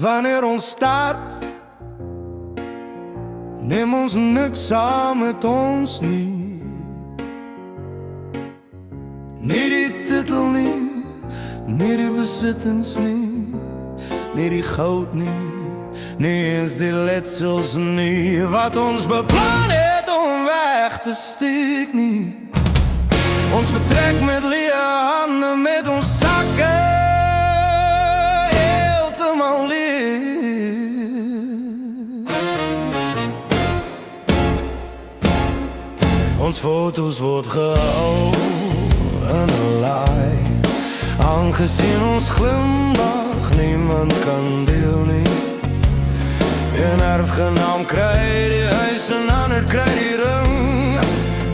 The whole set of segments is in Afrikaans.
Wanneer ons sterf, neem ons niks saam met ons nie. Nie die titel nie, nie die besittings nie, nie die goud nie, nie eens die letsels nie, wat ons beplan het om weg te steek nie. Ons vertrek met leë hande, met ons sakke heeltemal leeg. Ons foto's word gehou in 'n laai, aangesien ons glimlach niemand kan deel nie. Een erfgenaam kry die huis en ander kry die ring,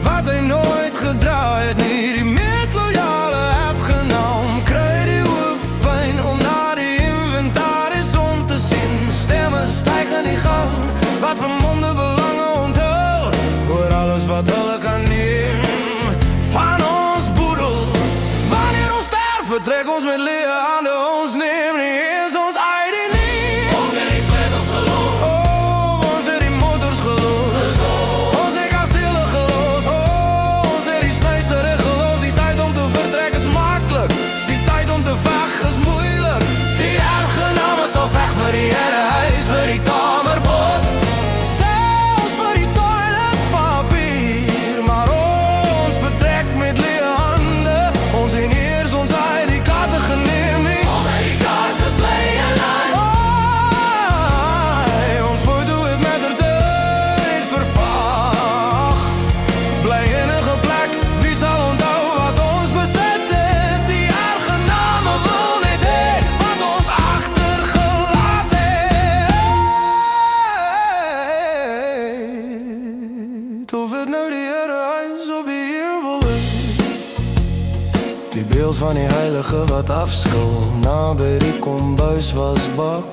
wat hy nooit gedra het nie. Die mees loyale erfgenaam kry die hoofpyn om na die inventaris om te sien. Stemme styg in die gang, wat vermomde belange onthul, oor alles wat hulle kan neem van ons boedel. Wanneer ons sterf, vertrek ons met leë hande, ons neem nie eens ons ID nie. Ons het die sleutels gelos. Oh, ons het die motors gelos. Ons het kastele gelos. Oh, ons het die snuister gelos. Die tyd om te vertrek is maklik, die tyd om te veg is moeilik. Die erfgename sal veg vir die hele huis, vir die kamerbot, selfs vir die toiletpapier. Maar ons vertrek met leë hande, ons het nie eers ons ID-kaarte geneem nie. Ons ID-kaarte bly in land. Ons foto het met der tyd vervaag, bly enige plek, wie sal onthou wat ons besit het? Die erfgename wil net hê wat ons agtergelaat het. Of het nou die Here huis op die hemel is, die beeld van die heilige wat afskil naby die kombuis was bak.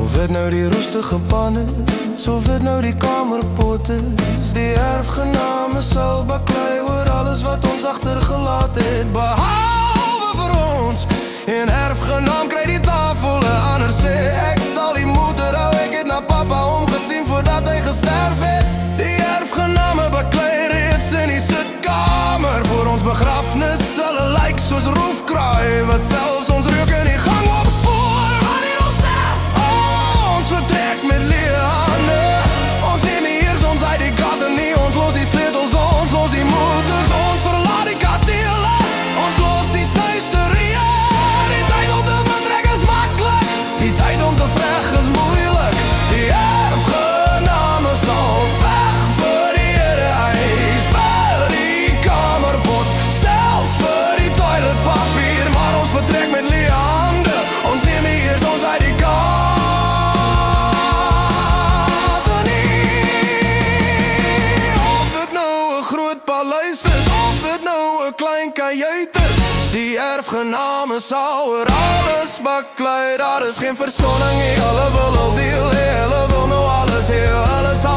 Of het nou die roestige pan is, of het nou die kamerpot is, die erfgename sal baklei oor alles wat ons agtergelaat het, behalwe vir ons. En erfgenaam kry die tafel, 'n ander sê ek sal die motor hou. Ek het na papa omgesien voordat hy gesterf het. Die erfgename baklei reeds in die sitkamer voor ons begrafnis. Hulle lyk soos roofkraai wat selfs ons reuk in die gang opspoor. Wanneer ons sterf, Ons vertrek met leë hande, ons neem nie eers ons ID-kaarte nie. Ons los die sleutels, ons los die motors, ons verlaat die kastele, ons los die snuisterieë. Die tyd om te vertrek is maklik, die tyd om te veg is moeilik. Die erfgename sal veg vir die Here huis, vir die kamerpot, selfs vir die toiletpapier. Maar ons vertrek met leë hande, ons neem nie eers ons ID-kaarte nie. Of dit nou 'n groot paleis is, of dit nou 'n klein kajuit is, die erfgename sal oor alles baklei. Daar is geen versoning nie, hulle wil al deel hê, hulle wil nou alles hê, hulle sal